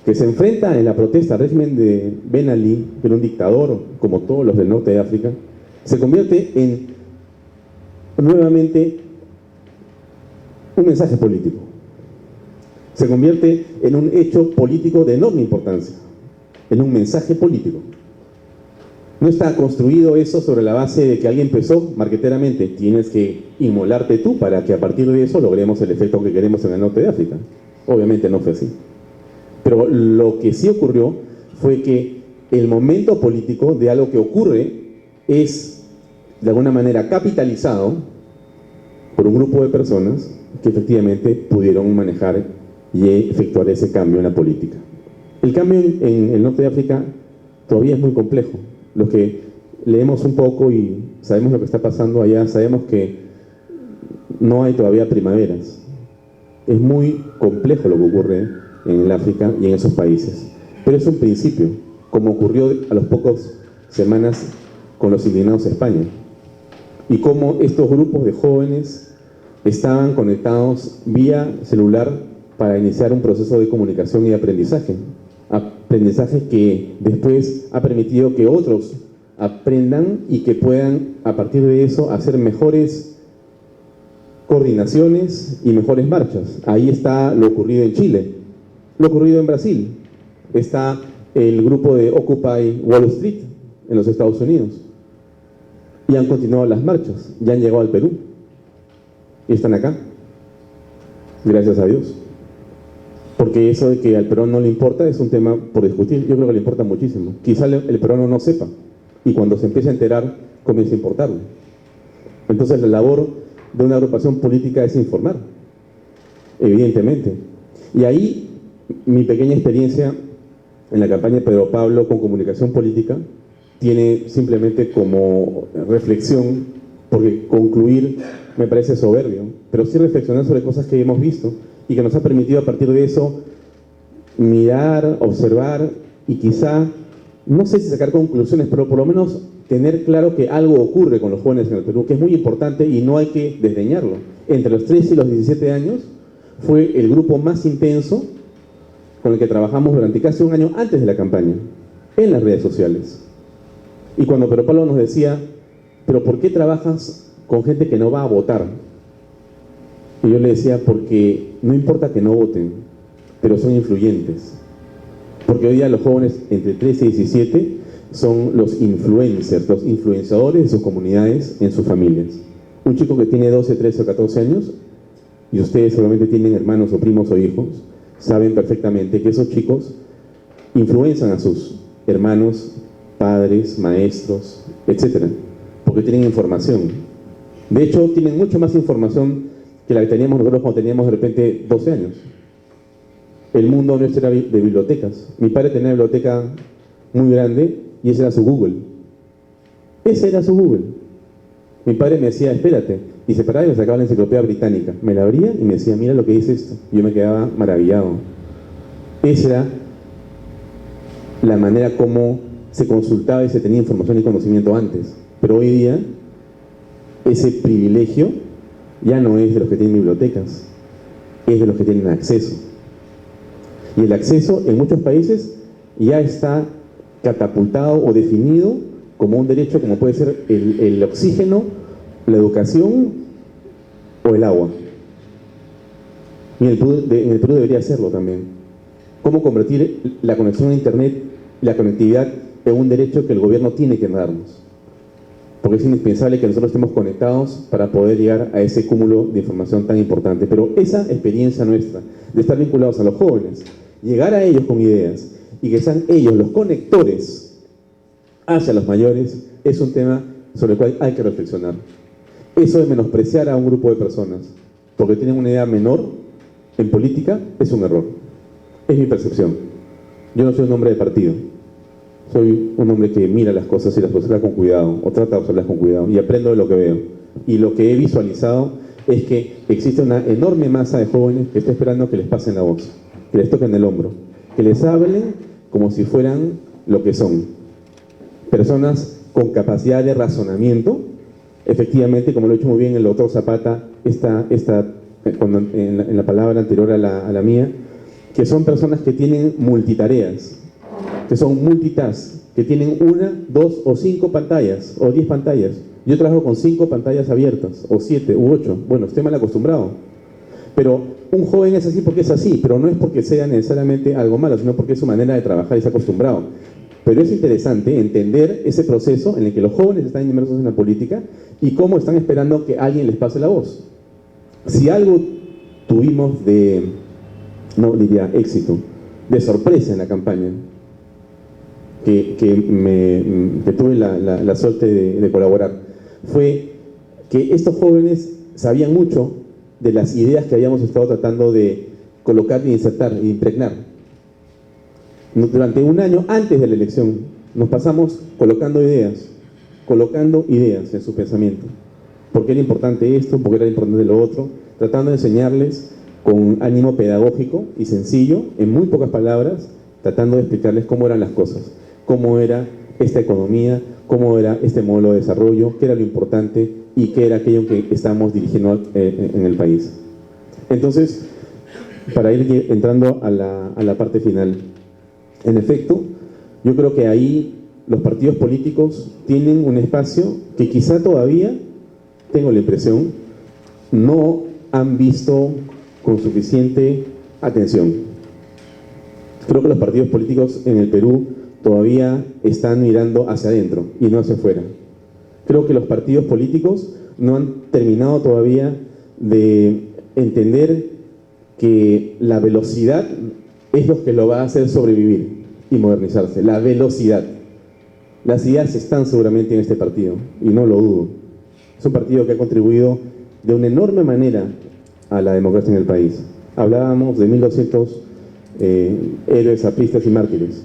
que se enfrenta en la protesta al régimen de Ben Ali, que era un dictador como todos los del norte de África, se convierte en nuevamente un mensaje político. Se convierte en un hecho político de enorme importancia, en un mensaje político. No está construido eso sobre la base de que alguien pensó marqueteramente, tienes que inmolarte tú para que a partir de eso logremos el efecto que queremos en el norte de África. Obviamente no fue así. Pero lo que sí ocurrió fue que el momento político de algo que ocurre es de alguna manera capitalizado por un grupo de personas que efectivamente pudieron manejar y efectuar ese cambio en la política. El cambio en el norte de África todavía es muy complejo. Los que leemos un poco y sabemos lo que está pasando allá, sabemos que no hay todavía primaveras. Es muy complejo lo que ocurre en el África y en esos países. Pero es un principio, como ocurrió a las pocas semanas con los indignados de España. Y cómo estos grupos de jóvenes estaban conectados vía celular para iniciar un proceso de comunicación y aprendizaje. Aprendizaje que después ha permitido que otros aprendan y que puedan, a partir de eso, hacer mejores coordinaciones y mejores marchas. Ahí está lo ocurrido en Chile, lo ocurrido en Brasil, está el grupo de Occupy Wall Street en los Estados Unidos. Y han continuado las marchas, ya han llegado al Perú y están acá, gracias a Dios. Porque eso de que al peruano no le importa es un tema por discutir. Yo creo que le importa muchísimo. Quizá el peruano no sepa y cuando se empiece a enterar comienza a importarle. Entonces la labor de una agrupación política es informar, evidentemente. Y ahí mi pequeña experiencia en la campaña de Pedro Pablo con comunicación política tiene simplemente como reflexión, porque concluir me parece soberbio, pero sí reflexionar sobre cosas que hemos visto y que nos ha permitido a partir de eso mirar, observar y quizá, no sé si sacar conclusiones, pero por lo menos tener claro que algo ocurre con los jóvenes en el Perú, que es muy importante y no hay que desdeñarlo. Entre los 13 y los 17 años fue el grupo más intenso con el que trabajamos durante casi un año antes de la campaña, en las redes sociales. Y cuando Pedro Pablo nos decía, ¿pero por qué trabajas con gente que no va a votar? Y yo le decía, porque no importa que no voten, pero son influyentes. Porque hoy día los jóvenes entre 13 y 17 son los influencers, los influenciadores de sus comunidades, en sus familias. Un chico que tiene 12, 13 o 14 años, y ustedes seguramente tienen hermanos o primos o hijos, saben perfectamente que esos chicos influencian a sus hermanos, padres, maestros, etcétera, porque tienen información. De hecho, tienen mucho más información que la que teníamos nosotros cuando teníamos de repente 12 años. El mundo nuestro era de bibliotecas. Mi padre tenía una biblioteca muy grande y ese era su Google. Ese era su Google. Mi padre me decía, espérate, y se paraba y me sacaba la enciclopedia británica. Me la abría y me decía, mira lo que dice esto. Y yo me quedaba maravillado. Esa era la manera como se consultaba y se tenía información y conocimiento antes. Pero hoy día, ese privilegio ya no es de los que tienen bibliotecas, es de los que tienen acceso. Y el acceso en muchos países ya está catapultado o definido como un derecho, como puede ser el oxígeno, la educación o el agua. Y en el Perú debería hacerlo también. ¿Cómo convertir la conexión a Internet, la conectividad, en un derecho que el gobierno tiene que darnos? Porque es indispensable que nosotros estemos conectados para poder llegar a ese cúmulo de información tan importante. Pero esa experiencia nuestra, de estar vinculados a los jóvenes, llegar a ellos con ideas y que sean ellos los conectores hacia los mayores, es un tema sobre el cual hay que reflexionar. Eso de menospreciar a un grupo de personas porque tienen una idea menor en política es un error. Es mi percepción. Yo no soy un hombre de partido. Soy un hombre que mira las cosas y las observa con cuidado, o trata de observarlas con cuidado, y aprendo de lo que veo. Y lo que he visualizado es que existe una enorme masa de jóvenes que está esperando que les pasen la voz, que les toquen el hombro, que les hablen como si fueran lo que son. Personas con capacidad de razonamiento, efectivamente, como lo ha hecho muy bien el doctor Zapata, en la palabra anterior a la mía, que son personas que tienen multitareas, que son multitask, que tienen 1, 2 o 5 pantallas, o 10 pantallas. Yo trabajo con 5 pantallas abiertas, o 7 u 8. Bueno, estoy mal acostumbrado. Pero un joven es así porque es así, pero no es porque sea necesariamente algo malo, sino porque es su manera de trabajar y se ha acostumbrado. Pero es interesante entender ese proceso en el que los jóvenes están inmersos en la política y cómo están esperando que alguien les pase la voz. Si algo tuvimos de, no diría éxito, de sorpresa en la campaña, que tuve la suerte de colaborar, fue que estos jóvenes sabían mucho de las ideas que habíamos estado tratando de colocar, de insertar, de impregnar. Durante un año antes de la elección nos pasamos colocando ideas en su pensamiento. ¿Por qué era importante esto? ¿Por qué era importante lo otro? Tratando de enseñarles con ánimo pedagógico y sencillo, en muy pocas palabras, tratando de explicarles cómo eran las cosas, cómo era esta economía, cómo era este modelo de desarrollo, qué era lo importante y qué era aquello que estamos dirigiendo en el país. Entonces, para ir entrando a la parte final, en efecto, yo creo que ahí los partidos políticos tienen un espacio que quizá todavía, tengo la impresión, no han visto con suficiente atención. Creo que los partidos políticos en el Perú todavía están mirando hacia adentro y no hacia afuera. Creo que los partidos políticos no han terminado todavía de entender que la velocidad es lo que lo va a hacer sobrevivir y modernizarse. La velocidad. Las ideas están seguramente en este partido, y no lo dudo. Es un partido que ha contribuido de una enorme manera a la democracia en el país. Hablábamos de 1200 héroes, apristas y mártires.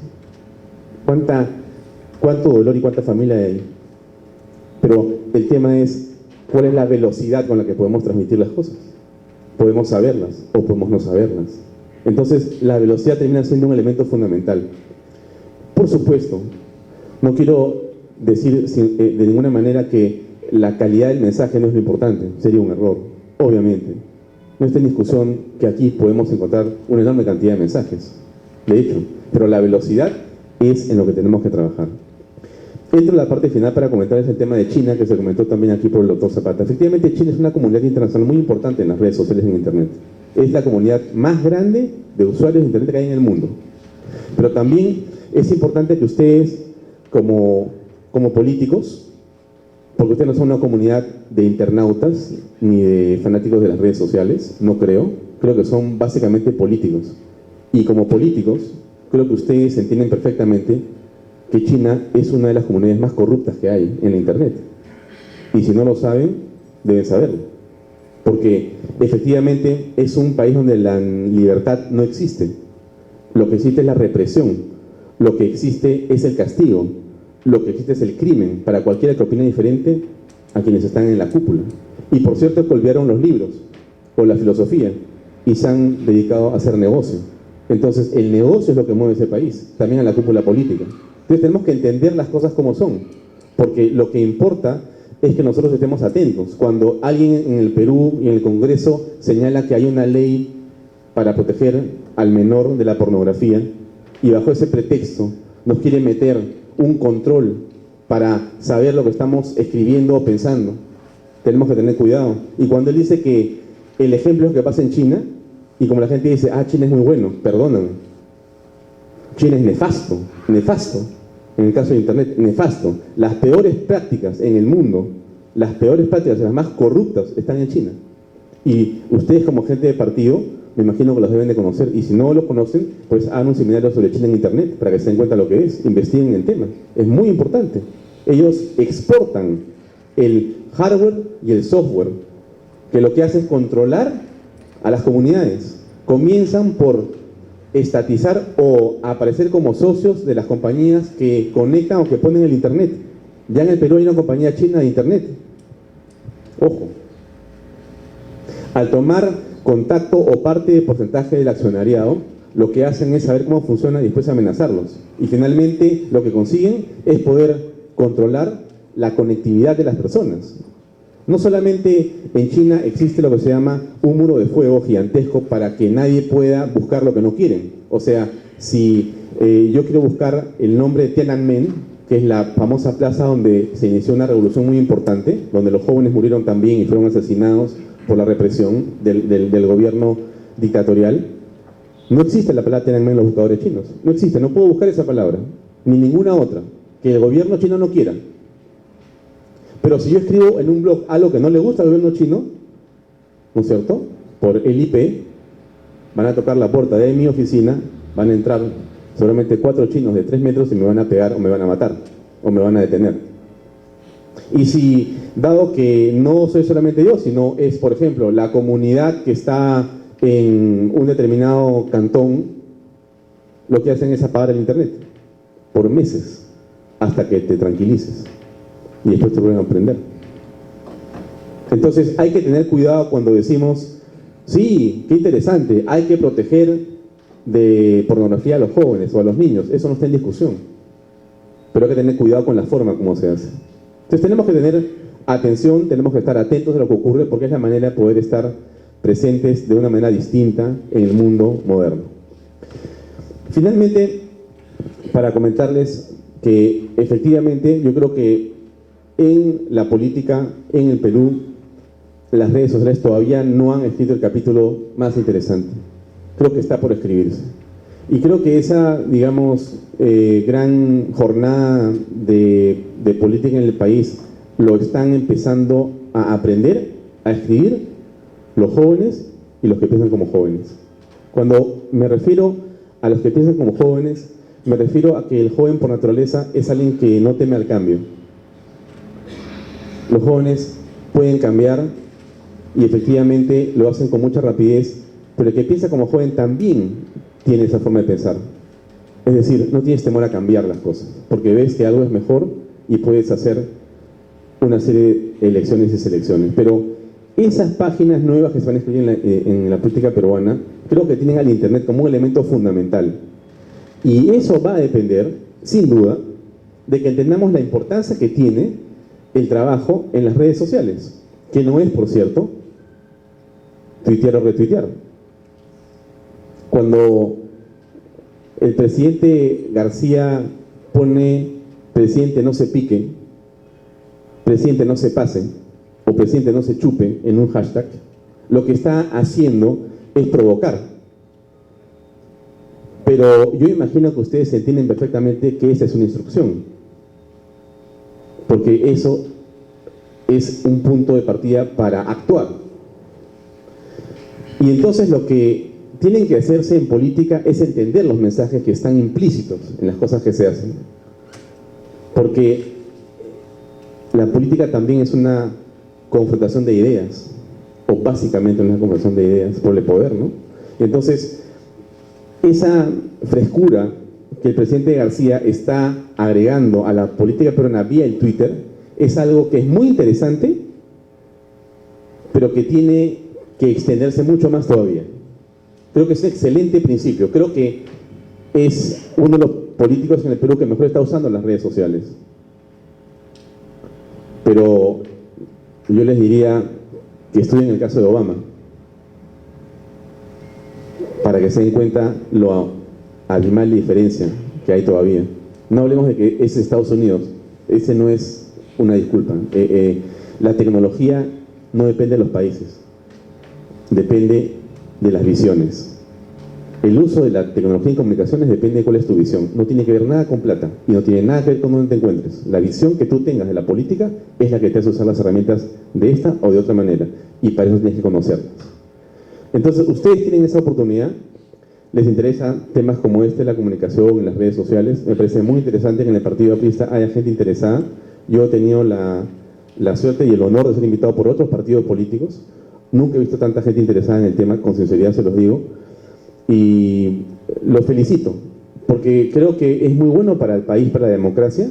¿Cuánto dolor y cuánta familia hay ahí? Pero el tema es, ¿cuál es la velocidad con la que podemos transmitir las cosas? Podemos saberlas o podemos no saberlas. Entonces, la velocidad termina siendo un elemento fundamental. Por supuesto, no quiero decir de ninguna manera que la calidad del mensaje no es lo importante, sería un error, obviamente. No está en discusión que aquí podemos encontrar una enorme cantidad de mensajes, de hecho, pero la velocidad es en lo que tenemos que trabajar. Entro en la parte final para comentarles el tema de China, que se comentó también aquí por el doctor Zapata. Efectivamente, China es una comunidad internacional muy importante en las redes sociales y en Internet. Es la comunidad más grande de usuarios de Internet que hay en el mundo. Pero también es importante que ustedes, como políticos, porque ustedes no son una comunidad de internautas ni de fanáticos de las redes sociales, no creo que son básicamente políticos. Y como políticos, creo que ustedes entienden perfectamente que China es una de las comunidades más corruptas que hay en la Internet. Y si no lo saben, deben saberlo. Porque efectivamente es un país donde la libertad no existe. Lo que existe es la represión. Lo que existe es el castigo. Lo que existe es el crimen para cualquiera que opine diferente a quienes están en la cúpula. Y por cierto, que olvidaron los libros o la filosofía y se han dedicado a hacer negocio. Entonces, el negocio es lo que mueve ese país, también a la cúpula política. Entonces, tenemos que entender las cosas como son, porque lo que importa es que nosotros estemos atentos. Cuando alguien en el Perú y en el Congreso señala que hay una ley para proteger al menor de la pornografía y bajo ese pretexto nos quiere meter un control para saber lo que estamos escribiendo o pensando, tenemos que tener cuidado. Y cuando él dice que el ejemplo es lo que pasa en China, y como la gente dice, China es muy bueno, perdóname, China es nefasto, en el caso de Internet, nefasto. Las peores prácticas en el mundo, las peores prácticas, las más corruptas, están en China. Y ustedes como gente de partido, me imagino que los deben de conocer, y si no lo conocen, pues hagan un seminario sobre China en Internet, para que se den cuenta lo que es, investiguen el tema. Es muy importante. Ellos exportan el hardware y el software, que lo que hace es controlar a las comunidades. Comienzan por estatizar o aparecer como socios de las compañías que conectan o que ponen el Internet. Ya en el Perú hay una compañía china de Internet. Ojo. Al tomar contacto o parte de porcentaje del accionariado, lo que hacen es saber cómo funciona y después amenazarlos. Y finalmente lo que consiguen es poder controlar la conectividad de las personas. No solamente en China existe lo que se llama un muro de fuego gigantesco para que nadie pueda buscar lo que no quieren. O sea, si yo quiero buscar el nombre de Tiananmen, que es la famosa plaza donde se inició una revolución muy importante, donde los jóvenes murieron también y fueron asesinados por la represión del gobierno dictatorial, no existe la palabra Tiananmen en los buscadores chinos. No existe, no puedo buscar esa palabra, ni ninguna otra, que el gobierno chino no quiera. Pero si yo escribo en un blog algo que no le gusta al gobierno chino, ¿no es cierto?, por el IP, van a tocar la puerta de mi oficina, van a entrar seguramente 4 chinos de 3 metros y me van a pegar o me van a matar o me van a detener. Y si, dado que no soy solamente yo, sino es, por ejemplo, la comunidad que está en un determinado cantón, lo que hacen es apagar el internet por meses hasta que te tranquilices y después te vuelven a prender. Entonces hay que tener cuidado cuando decimos, sí, qué interesante, hay que proteger de pornografía a los jóvenes o a los niños. Eso no está en discusión, pero hay que tener cuidado con la forma como se hace. Entonces tenemos que tener atención, tenemos que estar atentos a lo que ocurre, porque es la manera de poder estar presentes de una manera distinta en el mundo moderno. Finalmente, para comentarles que efectivamente yo creo que en la política en el Perú las redes sociales todavía no han escrito el capítulo más interesante. Creo que está por escribirse. Y creo que esa, digamos, gran jornada de política en el país lo están empezando a aprender, a escribir los jóvenes y los que piensan como jóvenes. Cuando me refiero a los que piensan como jóvenes, me refiero a que el joven por naturaleza es alguien que no teme al cambio. Los jóvenes pueden cambiar y efectivamente lo hacen con mucha rapidez, pero el que piensa como joven también tiene esa forma de pensar. Es decir, no tienes temor a cambiar las cosas, porque ves que algo es mejor y puedes hacer una serie de elecciones y selecciones. Pero esas páginas nuevas que se van a escribir en la política peruana, creo que tienen al Internet como un elemento fundamental. Y eso va a depender, sin duda, de que entendamos la importancia que tiene el trabajo en las redes sociales, que no es, por cierto, tuitear o retuitear. Cuando el presidente García pone presidente no se pique, presidente no se pase o presidente no se chupe en un hashtag, lo que está haciendo es provocar. Pero yo imagino que ustedes entienden perfectamente que esa es una instrucción, porque eso es un punto de partida para actuar. Y entonces lo que tienen que hacerse en política es entender los mensajes que están implícitos en las cosas que se hacen, porque la política también es una confrontación de ideas, o básicamente una confrontación de ideas por el poder, ¿no? Entonces, esa frescura que el presidente García está agregando a la política peruana vía el Twitter es algo que es muy interesante, pero que tiene que extenderse mucho más todavía. Creo que es un excelente principio. Creo que es uno de los políticos en el Perú que mejor está usando las redes sociales. Pero yo les diría que estudien el caso de Obama, para que se den cuenta lo abismal de diferencia que hay todavía. No hablemos de que es Estados Unidos, ese no es una disculpa. La tecnología no depende de los países, depende de las visiones. El uso de la tecnología en comunicaciones depende de cuál es tu visión. No tiene que ver nada con plata y no tiene nada que ver con dónde te encuentres. La visión que tú tengas de la política es la que te hace usar las herramientas de esta o de otra manera, y para eso tienes que conocerlas. Entonces, ustedes tienen esa oportunidad, les interesan temas como este, la comunicación en las redes sociales. Me parece muy interesante que en el Partido Aprista haya gente interesada. Yo he tenido la suerte y el honor de ser invitado por otros partidos políticos. Nunca he visto tanta gente interesada en el tema, con sinceridad se los digo. Y los felicito, porque creo que es muy bueno para el país, para la democracia,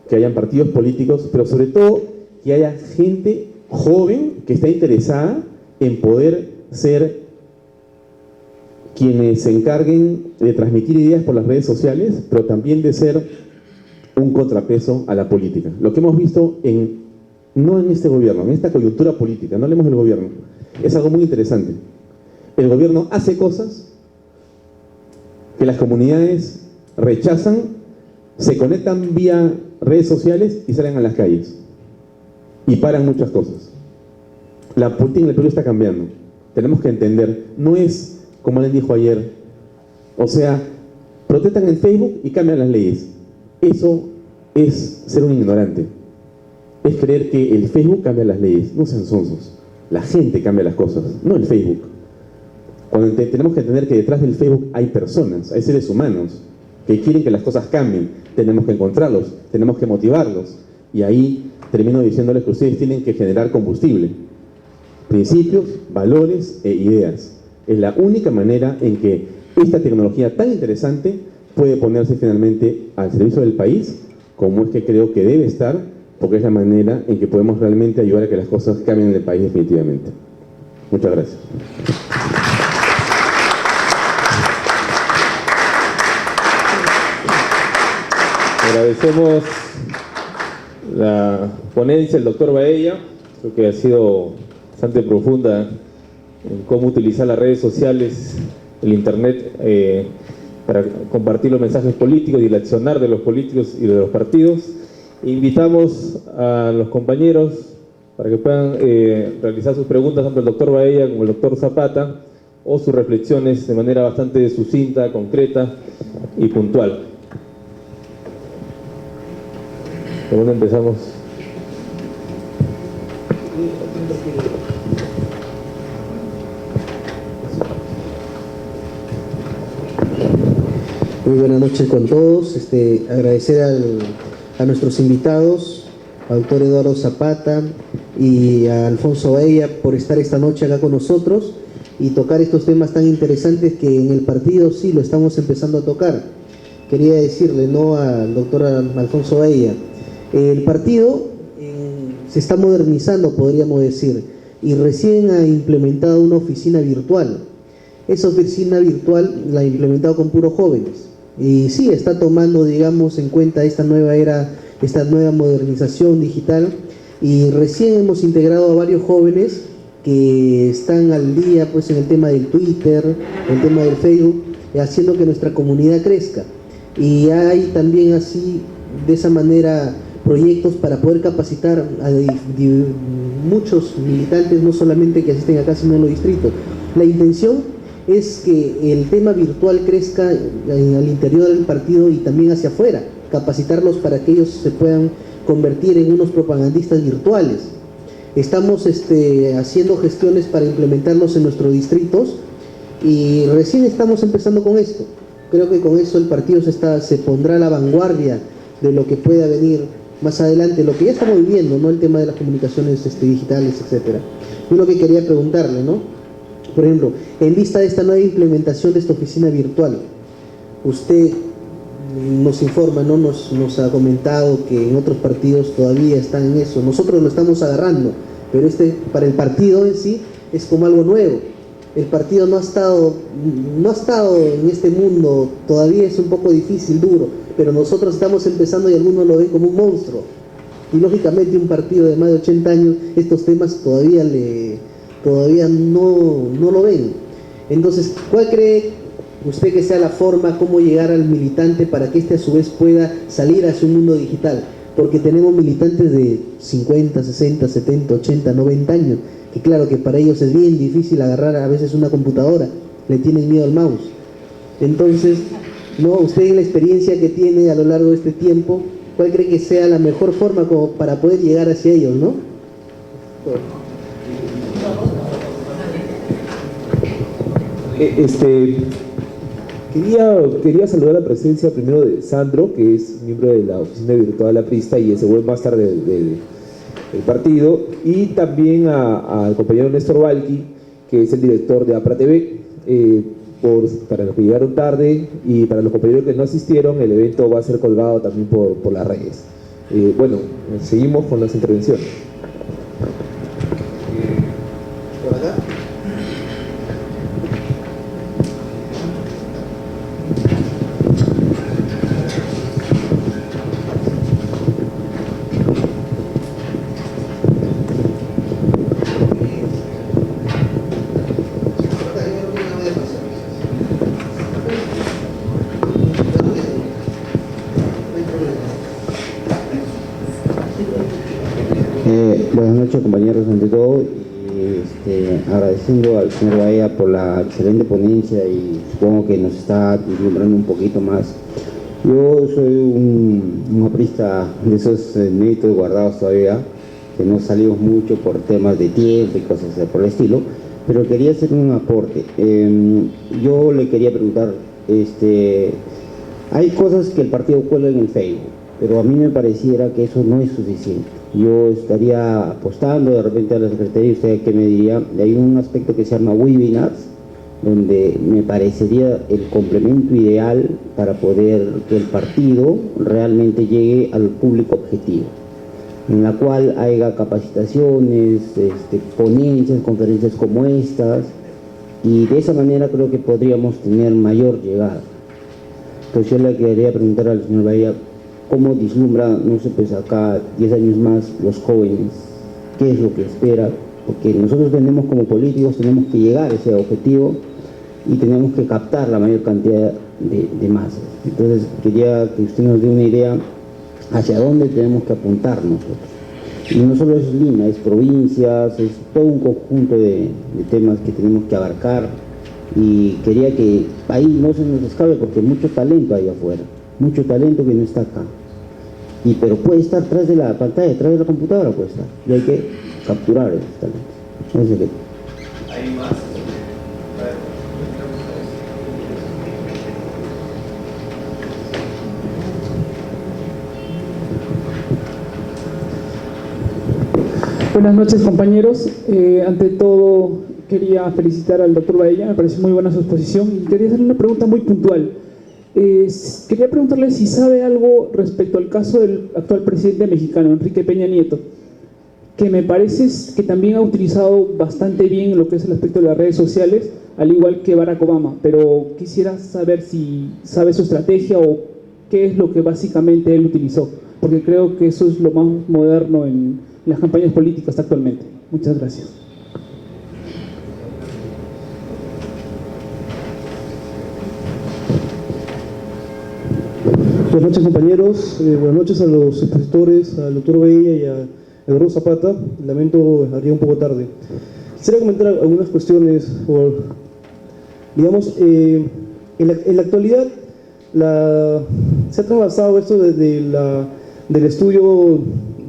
que hayan partidos políticos, pero sobre todo que haya gente joven que está interesada en poder ser quienes se encarguen de transmitir ideas por las redes sociales, pero también de ser un contrapeso a la política. Lo que hemos visto en no en este gobierno, en esta coyuntura política, no hablemos del gobierno, es algo muy interesante. El gobierno hace cosas que las comunidades rechazan, se conectan vía redes sociales y salen a las calles y paran muchas cosas. La política en el Perú está cambiando. Tenemos que entender, no es como alguien dijo ayer, o sea, protestan en Facebook y cambian las leyes. Eso es ser un ignorante. Es creer que el Facebook cambia las leyes. No sean sonsos. La gente cambia las cosas, no el Facebook. Tenemos que entender que detrás del Facebook hay personas, hay seres humanos que quieren que las cosas cambien. Tenemos que encontrarlos, tenemos que motivarlos. Y ahí termino diciéndoles que ustedes tienen que generar combustible. Principios, valores e ideas. Es la única manera en que esta tecnología tan interesante puede ponerse finalmente al servicio del país, como es que creo que debe estar, porque es la manera en que podemos realmente ayudar a que las cosas cambien en el país definitivamente. Muchas gracias. Agradecemos la ponencia del doctor Baella, creo que ha sido bastante profunda en cómo utilizar las redes sociales, el internet, para compartir los mensajes políticos y el accionar de los políticos y de los partidos. Invitamos a los compañeros para que puedan realizar sus preguntas tanto el doctor Baella como el doctor Zapata, o sus reflexiones de manera bastante sucinta, concreta y puntual. ¿Por dónde empezamos? Muy buenas noches con todos. Agradecer a nuestros invitados, al doctor Eduardo Zapata y a Alfonso Baella por estar esta noche acá con nosotros y tocar estos temas tan interesantes que en el partido sí lo estamos empezando a tocar. Quería decirle, ¿no?, al doctor Alfonso Baella, el partido se está modernizando, podríamos decir, y recién ha implementado una oficina virtual. Esa oficina virtual la ha implementado con puros jóvenes. Y sí, está tomando, digamos, en cuenta esta nueva era, esta nueva modernización digital, y recién hemos integrado a varios jóvenes que están al día pues en el tema del Twitter, el tema del Facebook, haciendo que nuestra comunidad crezca. Y hay también así, de esa manera, proyectos para poder capacitar a muchos militantes, no solamente que asisten acá, sino en los distritos. La intención es que el tema virtual crezca al interior del partido y también hacia afuera, capacitarlos para que ellos se puedan convertir en unos propagandistas virtuales. Estamos haciendo gestiones para implementarlos en nuestros distritos y recién estamos empezando con esto. Creo que con eso el partido se pondrá a la vanguardia de lo que pueda venir más adelante, lo que ya estamos viviendo, ¿no?, el tema de las comunicaciones digitales, etcétera. Yo lo que quería preguntarle, ¿no?, por ejemplo, en vista de esta nueva implementación de esta oficina virtual, usted nos informa, ¿no?, nos ha comentado que en otros partidos todavía están en eso. Nosotros lo estamos agarrando, pero para el partido en sí es como algo nuevo. El partido no ha estado en este mundo, todavía es un poco difícil, duro, pero nosotros estamos empezando y algunos lo ven como un monstruo. Y lógicamente un partido de más de 80 años, estos temas todavía no lo ven. Entonces, ¿cuál cree usted que sea la forma, cómo llegar al militante para que a su vez pueda salir hacia un mundo digital? Porque tenemos militantes de 50, 60, 70, 80, 90 años, que claro que para ellos es bien difícil agarrar a veces una computadora, le tienen miedo al mouse. Entonces, ¿no?, usted en la experiencia que tiene a lo largo de este tiempo, ¿cuál cree que sea la mejor forma como para poder llegar hacia ellos, ¿no? Quería saludar la presencia primero de Sandro, que es miembro de la oficina virtual Aprista y el segundo máster del partido, y también al compañero Néstor Valqui, que es el director de APRA TV. Para los que llegaron tarde y para los compañeros que no asistieron, el evento va a ser colgado también por las redes. Seguimos con las intervenciones. ¿Por acá? Buenas noches, compañeros, ante todo, y agradeciendo al señor Baella por la excelente ponencia y supongo que nos está vislumbrando un poquito más. Yo soy un aprista de esos netos guardados todavía, que no salimos mucho por temas de tiempo y cosas por el estilo, pero quería hacer un aporte. Yo le quería preguntar, hay cosas que el partido cuelga en el Facebook, pero a mí me pareciera que eso no es suficiente. Yo estaría apostando de repente a la Secretaría, ¿usted qué me diría? Hay un aspecto que se llama webinars, donde me parecería el complemento ideal para poder que el partido realmente llegue al público objetivo, en la cual haya capacitaciones, ponencias, conferencias como estas, y de esa manera creo que podríamos tener mayor llegada. Entonces yo le quería preguntar al señor Baella, ¿cómo vislumbra, no sé, pues acá 10 años más los jóvenes? ¿Qué es lo que espera? Porque nosotros tenemos como políticos, tenemos que llegar a ese objetivo y tenemos que captar la mayor cantidad de masas. Entonces quería que usted nos dé una idea hacia dónde tenemos que apuntar nosotros. Y no solo es Lima, es provincias, es todo un conjunto de temas que tenemos que abarcar, y quería que ahí no se nos escape, porque hay mucho talento ahí afuera, mucho talento que no está acá, pero puede estar tras de la pantalla, tras de la computadora puede estar, y hay que capturar esos talentos. No sé qué. ¿Hay más? Buenas noches, compañeros. Ante todo, quería felicitar al doctor Baella, me parece muy buena su exposición, y quería hacerle una pregunta muy puntual. Quería preguntarle si sabe algo respecto al caso del actual presidente mexicano, Enrique Peña Nieto, que me parece que también ha utilizado bastante bien lo que es el aspecto de las redes sociales, al igual que Barack Obama, pero quisiera saber si sabe su estrategia o qué es lo que básicamente él utilizó, porque creo que eso es lo más moderno en las campañas políticas actualmente. Muchas gracias. Buenas noches, compañeros, buenas noches a los expositores, al doctor Baella y a Eduardo Zapata. Lamento, arriba un poco tarde. Quisiera comentar algunas cuestiones. Digamos, en la actualidad se ha trasvasado esto del estudio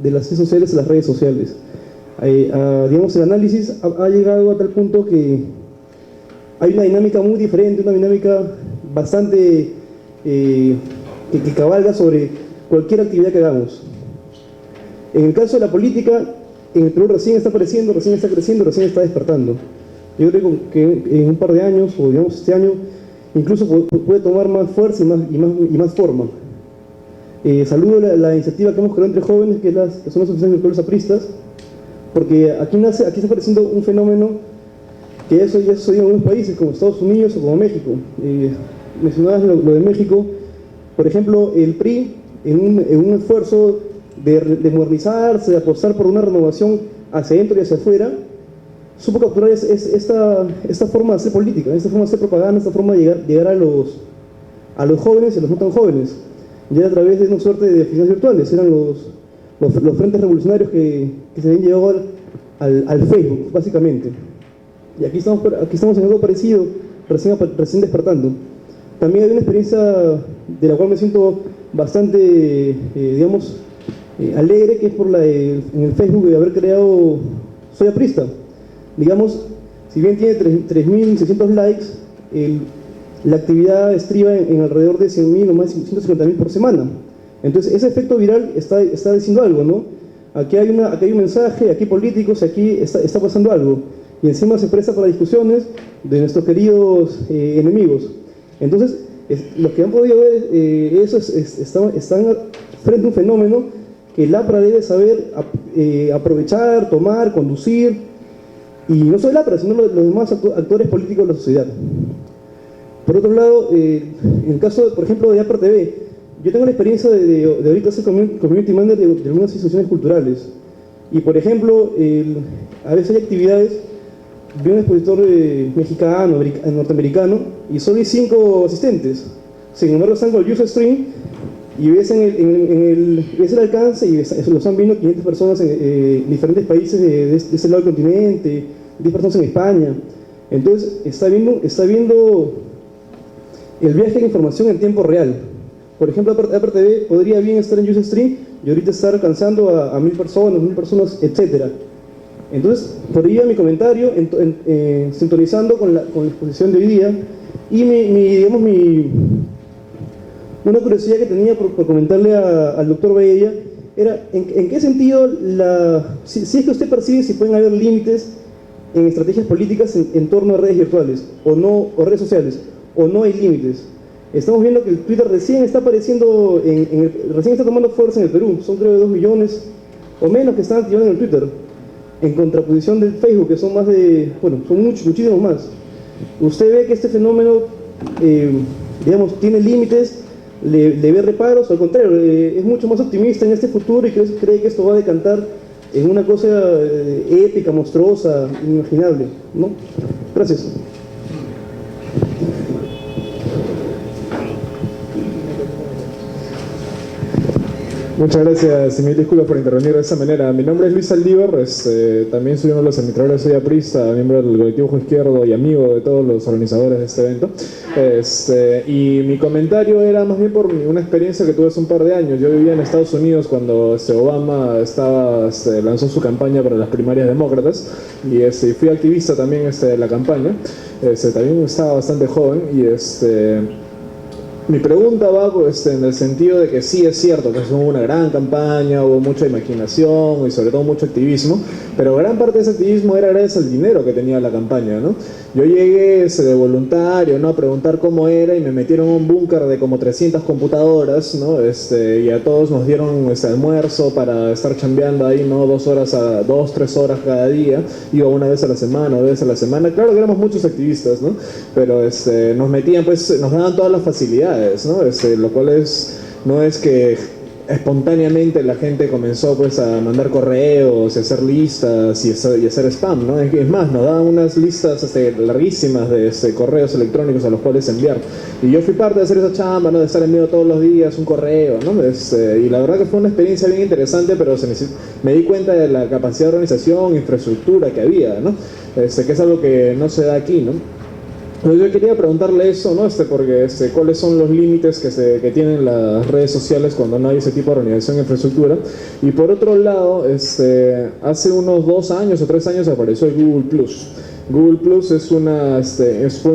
de las redes sociales a las redes sociales. Digamos, el análisis ha llegado a tal punto que hay una dinámica muy diferente, una dinámica bastante que cabalga sobre cualquier actividad que hagamos. En el caso de la política, en el Perú recién está apareciendo, recién está creciendo, recién está despertando. Yo creo que en un par de años, o digamos este año, incluso puede tomar más fuerza y más forma. Saludo la iniciativa que hemos creado entre jóvenes, que son las asociaciones virtuales apristas, porque aquí está apareciendo un fenómeno que eso ya sucedió en algunos países, como Estados Unidos o como México. Mencionabas lo de México, por ejemplo, el PRI, en un esfuerzo de modernizarse, de apostar por una renovación hacia adentro y hacia afuera, supo capturar esta forma de hacer política, esta forma de hacer propaganda, esta forma de llegar a los jóvenes y a los no tan jóvenes, ya a través de una suerte de oficinas virtuales. Eran los frentes revolucionarios que se habían llevado al Facebook, básicamente. Y aquí estamos en algo parecido, recién despertando. También hay una experiencia de la cual me siento bastante, digamos, alegre, que es en el Facebook de haber creado Soy Aprista. Digamos, si bien tiene 3.600 likes, la actividad estriba en alrededor de 100.000 o más 150.000 por semana. Entonces, ese efecto viral está diciendo algo, ¿no? Aquí hay un mensaje, aquí hay políticos, aquí está pasando algo. Y encima se presta para discusiones de nuestros queridos enemigos. Entonces, los que han podido ver eso están frente a un fenómeno que el APRA debe saber aprovechar, tomar, conducir, y no solo el APRA, sino los demás actores políticos de la sociedad. Por otro lado, en el caso, por ejemplo, de APRA TV, yo tengo la experiencia de ahorita ser community manager de algunas instituciones culturales, y por ejemplo, a veces hay actividades de un expositor mexicano, norteamericano, y solo hay 5 asistentes. Sin embargo, están con el user stream y ves, ves el alcance y lo están viendo 500 personas en diferentes países de este lado del continente, 10 personas en España. Entonces está viendo el viaje de información en tiempo real. Por ejemplo, Apple TV podría bien estar en Ustream y ahorita estar alcanzando a 1000 personas, etc. Entonces, por ahí va mi comentario, sintonizando con la exposición de hoy día, y una curiosidad que tenía por comentarle al doctor Baella era en qué sentido, si es que usted percibe si pueden haber límites en estrategias políticas en torno a redes virtuales o redes sociales, o no hay límites. Estamos viendo que el Twitter recién está apareciendo, recién está tomando fuerza en el Perú. Son creo 2 millones o menos que están activando en el Twitter, en contraposición del Facebook, que son son muchísimos más. ¿Usted ve que este fenómeno, tiene límites, le ve reparos, o al contrario, es mucho más optimista en este futuro y cree que esto va a decantar en una cosa épica, monstruosa, inimaginable, ¿no? Gracias. Muchas gracias y mil disculpas por intervenir de esa manera. Mi nombre es Luis Saldívar, también soy uno de los administradores, soy aprista, miembro del colectivo Ojo Izquierdo y amigo de todos los organizadores de este evento. Y mi comentario era más bien por una experiencia que tuve hace un par de años. Yo vivía en Estados Unidos cuando Obama lanzó su campaña para las primarias demócratas y fui activista también de la campaña. También estaba bastante joven y mi pregunta va en el sentido de que sí es cierto que hubo una gran campaña, hubo mucha imaginación y sobre todo mucho activismo, pero gran parte de ese activismo era gracias al dinero que tenía la campaña, ¿no? Yo llegué de voluntario, ¿no?, a preguntar cómo era y me metieron en un búnker de como 300 computadoras, ¿no? Y a todos nos dieron almuerzo para estar chambeando ahí, ¿no? 2, 3 horas cada día. Iba una vez a la semana, 2 veces a la semana. Claro que éramos muchos activistas, ¿no? Pero nos metían, nos daban todas las facilidades, ¿no? Lo cual no es que espontáneamente la gente comenzó a mandar correos y hacer listas y hacer spam, ¿no? Es más, nos daban unas listas larguísimas de correos electrónicos a los cuales enviar. Y yo fui parte de hacer esa chamba, ¿no?, de estar enviando todos los días un correo, ¿no? Y la verdad que fue una experiencia bien interesante, pero me di cuenta de la capacidad de organización, infraestructura que había, ¿no? Que es algo que no se da aquí, ¿no? Yo quería preguntarle eso, ¿no? Porque cuáles son los límites que tienen las redes sociales cuando no hay ese tipo de organización e infraestructura. Y por otro lado, hace unos 2 años o 3 años apareció el Google Plus. Google Plus es un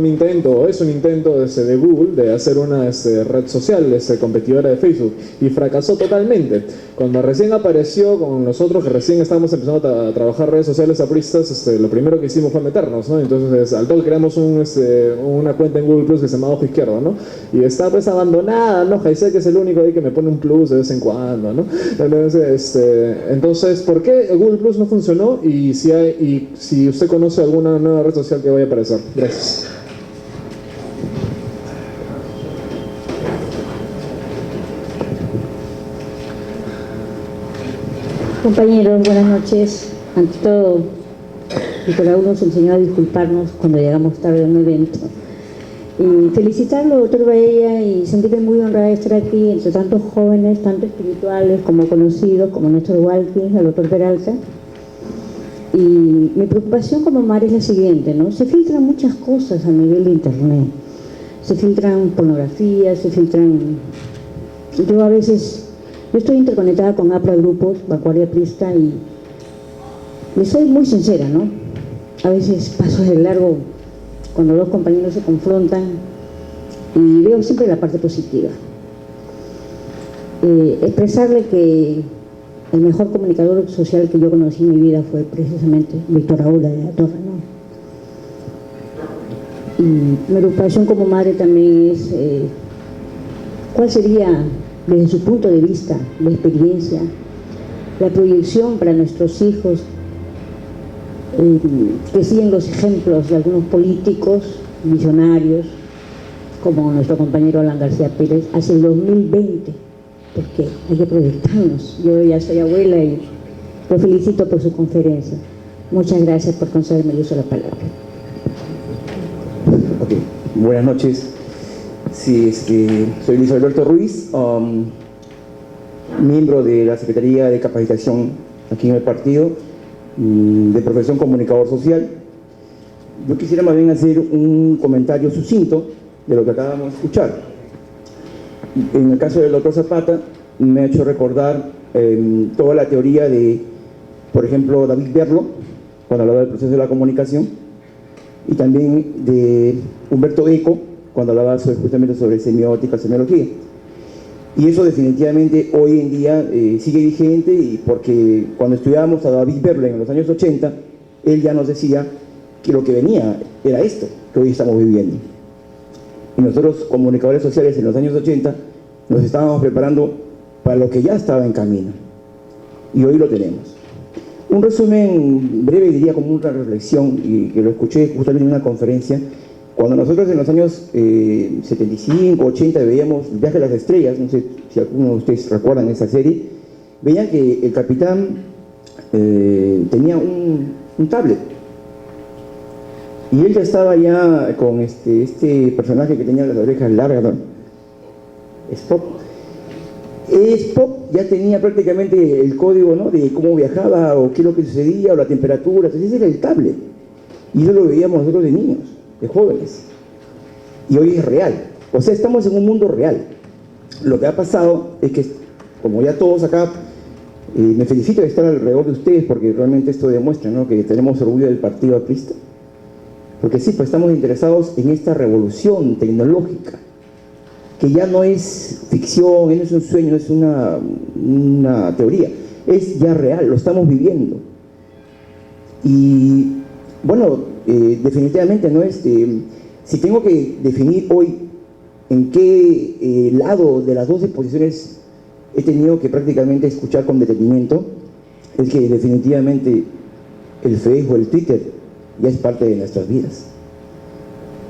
intento de Google de hacer una red social competidora de Facebook, y fracasó totalmente. Cuando recién apareció, con nosotros que recién estábamos empezando a trabajar redes sociales apristas, lo primero que hicimos fue meternos, ¿no? Entonces al toque creamos una cuenta en Google Plus que se llama Ojo Izquierdo, ¿no? Y está abandonada, ¿no? Jaise, que es el único ahí que me pone un plus de vez en cuando, ¿no? Entonces, ¿por qué Google Plus no funcionó? Y si usted conoce alguna nueva red social que vaya a aparecer. Gracias. Compañeros, buenas noches. Ante todo, Nicolás nos enseñó a disculparnos cuando llegamos tarde a un evento. Y felicitarlo, doctor Baella, y sentirme muy honrada de estar aquí entre tantos jóvenes, tanto espirituales como conocidos, como Néstor Walkie, el doctor Peralta. Y mi preocupación como madre es la siguiente, ¿no? Se filtran muchas cosas a nivel de internet. Se filtran pornografía, se filtran... Yo estoy interconectada con APRA Grupos, Vanguardia Aprista, y les soy muy sincera, ¿no? A veces paso de largo cuando 2 compañeros se confrontan y veo siempre la parte positiva. Expresarle que el mejor comunicador social que yo conocí en mi vida fue precisamente Víctor Aula de la Torre, ¿no? Y mi preocupación como madre también es cuál sería, desde su punto de vista, la experiencia, la proyección para nuestros hijos, que siguen los ejemplos de algunos políticos visionarios, como nuestro compañero Alan García Pérez, hacia el 2020, porque hay que proyectarnos. Yo ya soy abuela y lo felicito por su conferencia. Muchas gracias por concederme el uso de la palabra. Okay. Buenas noches. Sí, soy Luis Alberto Ruiz. miembro de la Secretaría de Capacitación aquí en el partido, de profesión comunicador social. Yo quisiera más bien hacer un comentario sucinto de lo que acabamos de escuchar. En el caso del doctor Zapata, me ha hecho recordar toda la teoría de, por ejemplo, David Berlo, cuando hablaba del proceso de la comunicación, y también de Humberto Eco, cuando hablaba justamente sobre semiótica, semiología. Y eso definitivamente hoy en día sigue vigente, y porque cuando estudiábamos a David Berlo en los años 80, él ya nos decía que lo que venía era esto que hoy estamos viviendo. Y nosotros, comunicadores sociales en los años 80, nos estábamos preparando para lo que ya estaba en camino. Y hoy lo tenemos. Un resumen breve, diría como una reflexión, y que lo escuché justamente en una conferencia. Cuando nosotros en los años 75, 80 veíamos El viaje a las estrellas, no sé si algunos de ustedes recuerdan esa serie, veían que el capitán tenía un tablet. Y él ya estaba ya con este personaje que tenía las orejas largas, ¿no? Spock. Spock ya tenía prácticamente el código, ¿no?, de cómo viajaba o qué es lo que sucedía o la temperatura. Entonces ese era el tablet. Y eso lo veíamos nosotros de niños, de jóvenes. Y hoy es real. O sea, estamos en un mundo real. Lo que ha pasado es que, como ya todos acá, me felicito de estar alrededor de ustedes, porque realmente esto demuestra, ¿no?, que tenemos orgullo del partido aprista. Porque sí, pues estamos interesados en esta revolución tecnológica, que ya no es ficción, no es un sueño, no es una teoría, es ya real, lo estamos viviendo. Y bueno, definitivamente, ¿no? Si tengo que definir hoy en qué lado de las 12 posiciones he tenido que prácticamente escuchar con detenimiento, es que definitivamente el Facebook, el Twitter, ya es parte de nuestras vidas.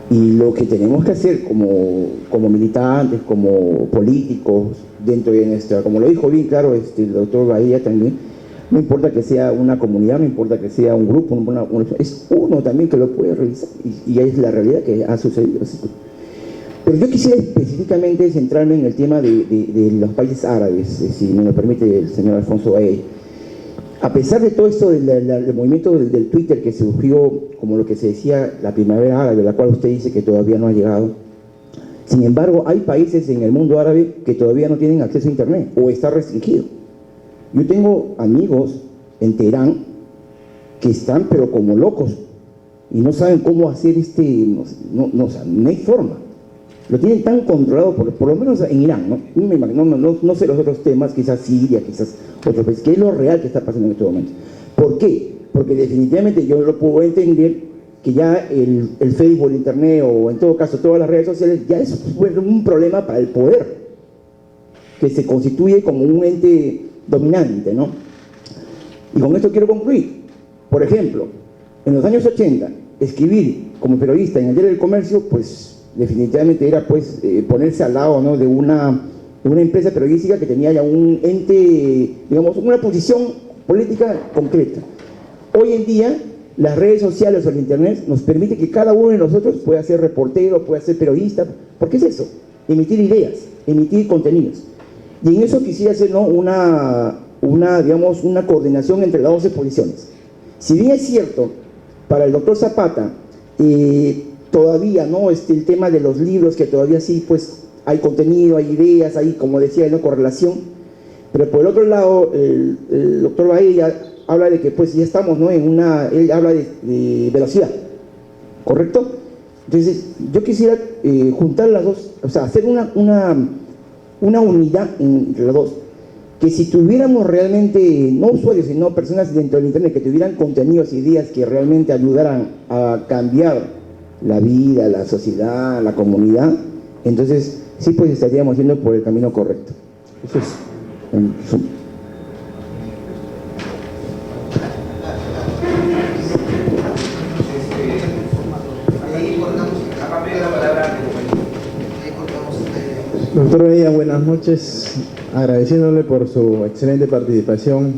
Y lo que tenemos que hacer como militantes, como políticos, dentro de nuestra, como lo dijo bien claro el doctor Bahía también, no importa que sea una comunidad, no importa que sea un grupo, es uno también que lo puede realizar, y es la realidad que ha sucedido. Pero yo quisiera específicamente centrarme en el tema de los países árabes, si me lo permite el señor Alfonso Bahía. A pesar de todo esto del movimiento del Twitter, que surgió como lo que se decía la primavera árabe, la cual usted dice que todavía no ha llegado, sin embargo hay países en el mundo árabe que todavía no tienen acceso a internet o está restringido. Yo tengo amigos en Teherán que están pero como locos y no saben cómo hacer no hay forma. Lo tienen tan controlado, por lo menos en Irán, ¿no? No sé los otros temas, quizás Siria, quizás otros países, que es lo real que está pasando en este momento. ¿Por qué? Porque definitivamente yo lo puedo entender que ya el Facebook, el Internet, o en todo caso todas las redes sociales, ya es un problema para el poder, que se constituye como un ente dominante, ¿no? Y con esto quiero concluir. Por ejemplo, en los años 80, escribir como periodista en el Diario del Comercio, pues definitivamente era pues ponerse al lado, ¿no?, de una empresa periodística que tenía ya un ente, digamos, una posición política concreta. Hoy en día las redes sociales o el internet nos permite que cada uno de nosotros pueda ser reportero, pueda ser periodista, porque es eso, emitir ideas, emitir contenidos. Y en eso quisiera hacer, ¿no?, una coordinación entre las 12 posiciones. Si bien es cierto, para el doctor Zapata, todavía, ¿no?, el tema de los libros, que todavía sí, pues, hay contenido, hay ideas, hay, como decía, ¿no?, correlación, pero por el otro lado, el doctor Bahía habla de que, pues, ya estamos, ¿no?, él habla de velocidad, ¿correcto? Entonces, yo quisiera juntar las dos, o sea, hacer una unidad entre las dos, que si tuviéramos realmente, no usuarios, sino personas dentro del internet que tuvieran contenidos, ideas que realmente ayudaran a cambiar la vida, la sociedad, la comunidad, entonces sí, pues estaríamos yendo por el camino correcto. Eso es en resumen. Doctor Bahía, buenas noches, agradeciéndole por su excelente participación.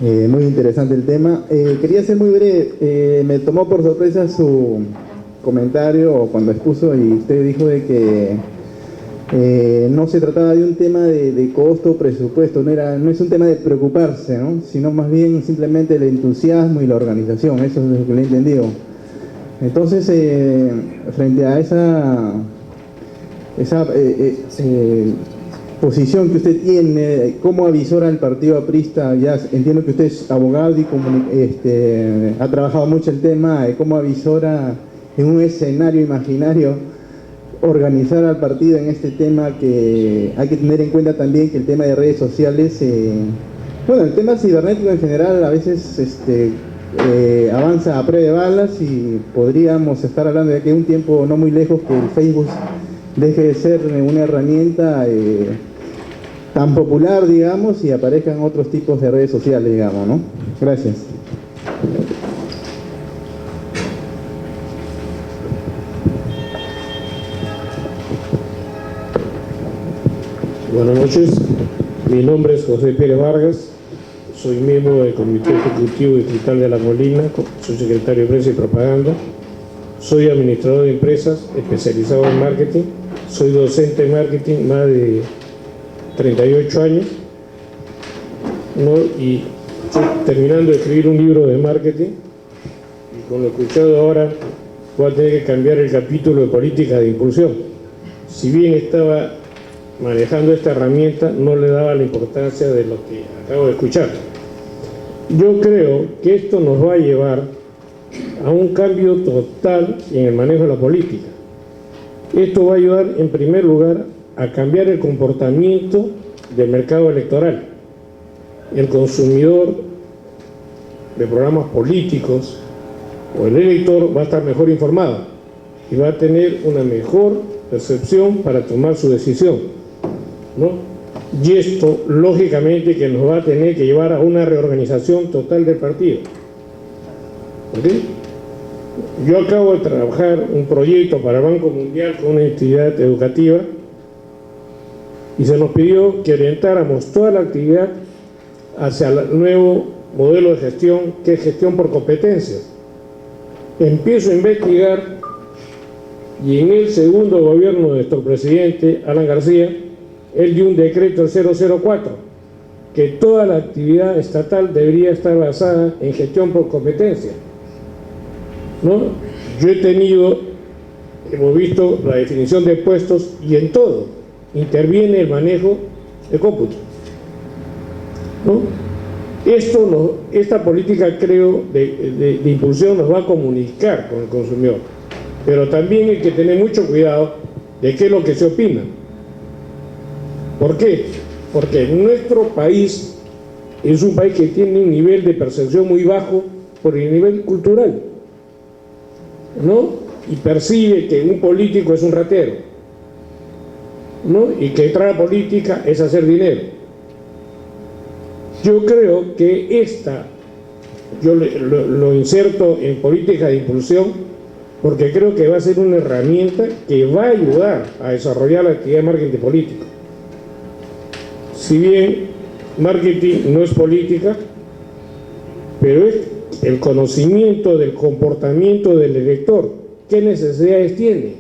Muy interesante el tema. Quería ser muy breve. Me tomó por sorpresa su comentario cuando expuso, y usted dijo de que no se trataba de un tema de costo o presupuesto, no es un tema de preocuparse, ¿no? Sino más bien simplemente el entusiasmo y la organización, eso es lo que le he entendido. Entonces, frente a esa posición que usted tiene, ¿cómo avisora al partido aprista? Ya entiendo que usted es abogado y ha trabajado mucho el tema, ¿cómo avisora en un escenario imaginario organizar al partido en este tema? Que hay que tener en cuenta también que el tema de redes sociales, el tema cibernético en general a veces avanza a prueba de balas, y podríamos estar hablando de que un tiempo no muy lejos que el Facebook deje de ser una herramienta tan popular, digamos, y aparezcan otros tipos de redes sociales, digamos, ¿no? Gracias. Buenas noches, mi nombre es José Pérez Vargas, soy miembro del Comité Ejecutivo Distrital de La Molina, soy secretario de Prensa y Propaganda, soy administrador de empresas especializado en marketing, soy docente en marketing más de 38 años, ¿no? Y estoy terminando de escribir un libro de marketing, y con lo escuchado ahora voy a tener que cambiar el capítulo de política de impulsión. Si bien estaba manejando esta herramienta, no le daba la importancia de lo que acabo de escuchar. Yo creo que esto nos va a llevar a un cambio total en el manejo de la política. Esto va a ayudar, en primer lugar, a cambiar el comportamiento del mercado electoral. El consumidor de programas políticos o el elector va a estar mejor informado y va a tener una mejor percepción para tomar su decisión, ¿no? Y esto, lógicamente, que nos va a tener que llevar a una reorganización total del partido. ¿Okay? Yo acabo de trabajar un proyecto para el Banco Mundial con una entidad educativa, y se nos pidió que orientáramos toda la actividad hacia el nuevo modelo de gestión, que es gestión por competencias. Empiezo a investigar, y en el segundo gobierno de nuestro presidente, Alan García, él dio un decreto 004, que toda la actividad estatal debería estar basada en gestión por competencia, ¿no? Yo hemos visto la definición de puestos, y en todo interviene el manejo de cómputo, ¿no? Esta política, creo, de impulsión nos va a comunicar con el consumidor, pero también hay que tener mucho cuidado de qué es lo que se opina. ¿Por qué? Porque nuestro país es un país que tiene un nivel de percepción muy bajo por el nivel cultural, ¿no? Y percibe que un político es un ratero, ¿no? Y que entrar a política es hacer dinero. Yo creo que yo lo inserto en política de impulsión, porque creo que va a ser una herramienta que va a ayudar a desarrollar la actividad de marketing político. Si bien marketing no es política, pero es el conocimiento del comportamiento del elector, qué necesidades tiene,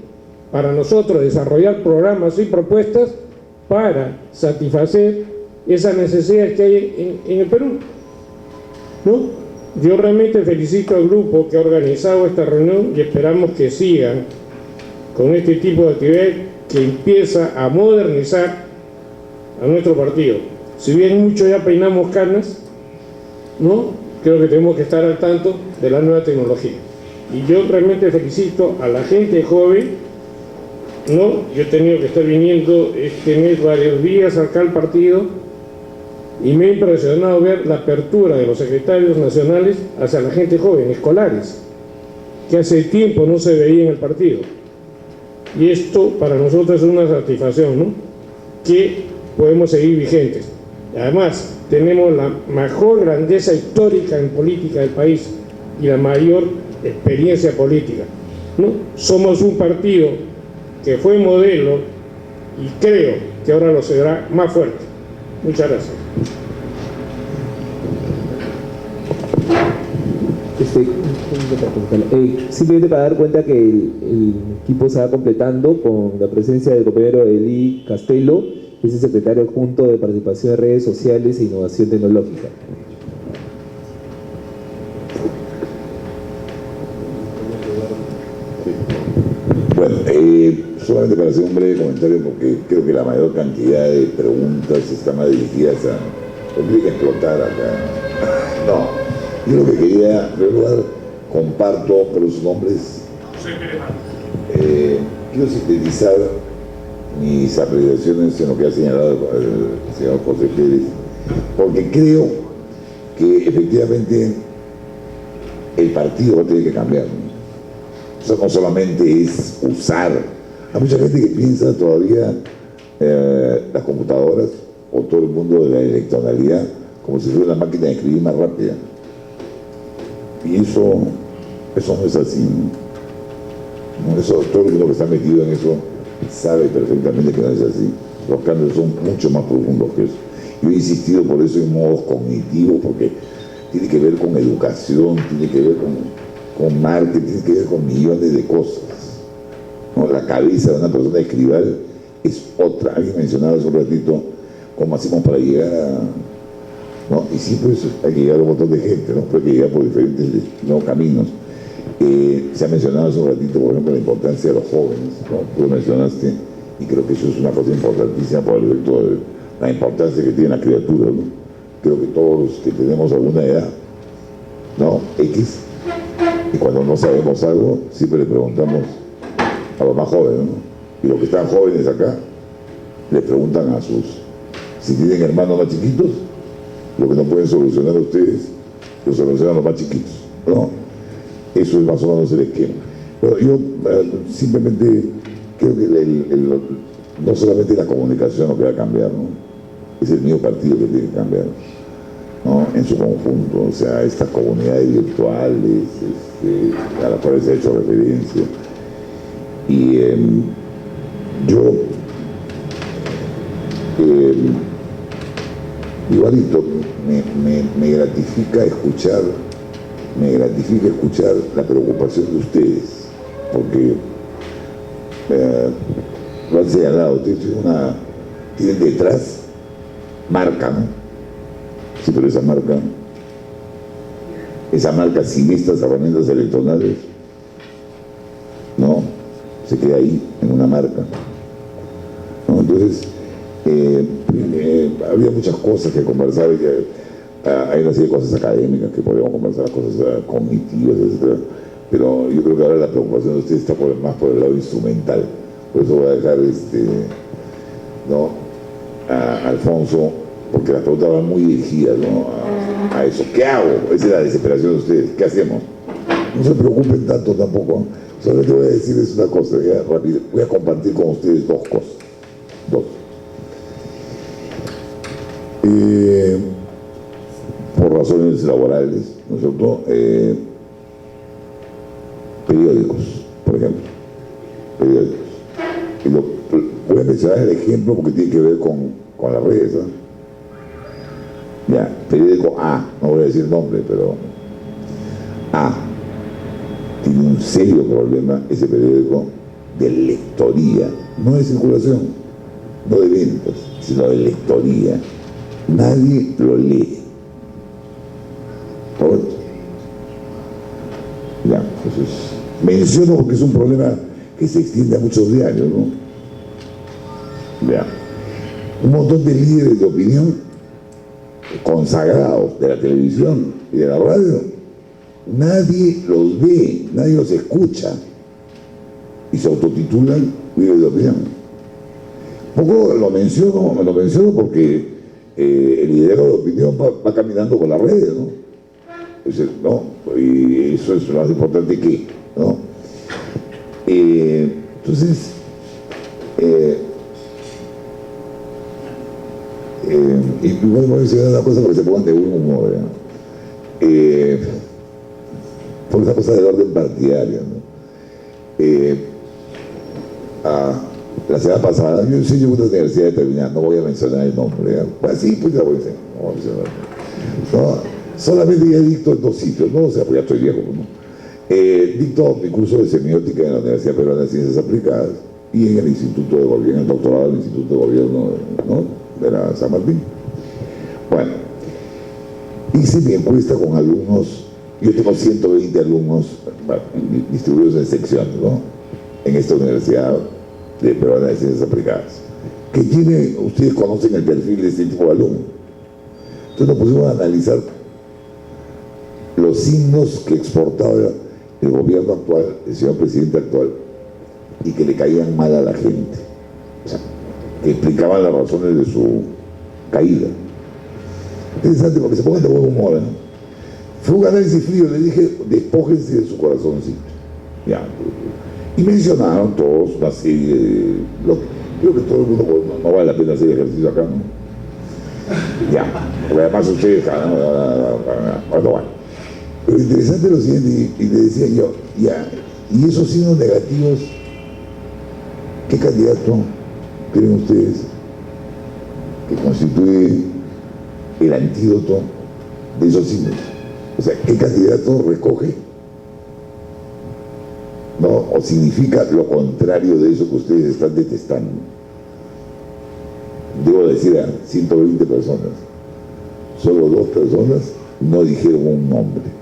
para nosotros desarrollar programas y propuestas para satisfacer esas necesidades que hay en el Perú, ¿no? Yo realmente felicito al grupo que ha organizado esta reunión, y esperamos que sigan con este tipo de actividades que empieza a modernizar a nuestro partido. Si bien muchos ya peinamos canas, ¿no? Creo que tenemos que estar al tanto de la nueva tecnología. Y yo realmente felicito a la gente joven, ¿no? Yo he tenido que estar viniendo este mes varios días acá al partido, y me ha impresionado ver la apertura de los secretarios nacionales hacia la gente joven, escolares, que hace tiempo no se veía en el partido. Y esto para nosotros es una satisfacción, ¿no? Que podemos seguir vigentes. Además, tenemos la mejor grandeza histórica en política del país y la mayor experiencia política, ¿no? Somos un partido que fue modelo, y creo que ahora lo será más fuerte. Muchas gracias. Simplemente para dar cuenta que el equipo se va completando con la presencia del compañero Eli Castelo, que es el secretario adjunto de Participación de Redes Sociales e Innovación Tecnológica. Bueno, solamente para hacer un breve comentario, porque creo que la mayor cantidad de preguntas están más dirigidas a... No tiene que explotar acá. No, yo lo que quería, en primer lugar, comparto, pero sus nombres... quiero sintetizar mis apreciaciones en lo que ha señalado el señor José Pérez, porque creo que efectivamente el partido va a tener que cambiar, ¿no? Eso no solamente es usar. Hay mucha gente que piensa todavía las computadoras o todo el mundo de la electronalidad como si fuera una máquina de escribir más rápida. Y eso no es así, ¿no? Todo el mundo que está metido en eso sabe perfectamente que no es así. Los cambios son mucho más profundos que eso. Yo he insistido por eso en modos cognitivos, porque tiene que ver con educación, tiene que ver con marketing, tiene que ver con millones de cosas, ¿no? La cabeza de una persona escribal es otra. Alguien mencionaba hace un ratito cómo hacemos para llegar a... ¿no? Y sí, pues hay que llegar a un montón de gente, ¿no? Pero hay que llegar por diferentes caminos. Se ha mencionado hace un ratito, por ejemplo, la importancia de los jóvenes, ¿no? Tú lo mencionaste, y creo que eso es una cosa importantísima por el efecto de la importancia que tiene la criatura, ¿no? Creo que todos los que tenemos alguna edad, ¿no? X, y cuando no sabemos algo, siempre le preguntamos a los más jóvenes, ¿no? Y los que están jóvenes acá, les preguntan a si tienen hermanos más chiquitos, lo que no pueden solucionar ustedes, lo solucionan los más chiquitos, ¿no? Eso es más o menos el esquema. Bueno, yo simplemente creo que no solamente la comunicación lo que va a cambiar, ¿no? Es el mismo partido que tiene que cambiar, ¿no? En su conjunto, o sea, estas comunidades virtuales a las cuales se ha hecho referencia. Y yo igualito me gratifica escuchar la preocupación de ustedes, porque lo han señalado, ustedes tienen detrás marca, ¿no? Sí, pero esa marca sin estas herramientas electorales, ¿no? Se queda ahí, en una marca, ¿no? Entonces, había muchas cosas que conversar, hay una serie de cosas académicas que podríamos conversar, cosas cognitivas, etc. Pero yo creo que ahora la preocupación de ustedes está más por el lado instrumental. Por eso voy a dejar ¿no? a Alfonso, porque las preguntas van muy dirigidas, ¿no? a eso. ¿Qué hago? Esa es la desesperación de ustedes. ¿Qué hacemos? No se preocupen tanto tampoco. Solamente voy a decirles una cosa, ya rápido. Voy a compartir con ustedes dos cosas. Por razones laborales, ¿no es cierto? Periódicos, por ejemplo. Periódicos. Y voy a mencionar el ejemplo porque tiene que ver con las redes, ¿no? Ya, periódico A, no voy a decir nombre, pero A tiene un serio problema, ese periódico, de lectoría, no de circulación, no de ventas, sino de lectoría. Nadie lo lee. Ya, entonces menciono porque es un problema que se extiende a muchos diarios, ¿no? Ya. Un montón de líderes de opinión consagrados de la televisión y de la radio, nadie los ve, nadie los escucha y se autotitulan líderes de opinión. Poco lo menciono porque el liderazgo de opinión va caminando con las redes, ¿no? ¿No? Y eso es lo más importante que, ¿no? Entonces, y voy a mencionar una cosa para que se pongan de buen humor, por esa cosa del orden partidario, ¿no? La semana pasada, yo enseño en una universidad determinada, no voy a mencionar el nombre, pues sí, pues ya voy a mencionar, no, solamente ya dicto en 2 sitios, ¿no? O sea, pues ya estoy viejo, ¿no? Dicto mi curso de semiótica en la Universidad Peruana de Ciencias Aplicadas y en el Instituto de Gobierno, en el doctorado del Instituto de Gobierno, ¿no?, de la San Martín. Bueno, hice mi encuesta con alumnos. Yo tengo 120 alumnos distribuidos en secciones, ¿no?, en esta Universidad Peruana de Ciencias Aplicadas, que tiene, ustedes conocen el perfil de este tipo de alumno. Entonces nos pusimos a analizar los signos que exportaba el gobierno actual, el señor presidente actual, y que le caían mal a la gente, o sea, que explicaban las razones de su caída. Interesante, porque se pongan de buen humor, ¿no? Fue un análisis frío, le dije, despójense de su corazoncito. Ya. Y mencionaron todos una serie de... Creo que todo el mundo, no vale la pena hacer ejercicio acá, ¿no? Ya, porque además ustedes... Bueno. Pero interesante lo siguiente, y le decía yo, ya, y esos signos negativos, ¿qué candidato creen ustedes que constituye el antídoto de esos signos? O sea, ¿qué candidato recoge, ¿no?, o significa lo contrario de eso que ustedes están detestando? Debo decir a 120 personas, solo 2 personas no dijeron un nombre.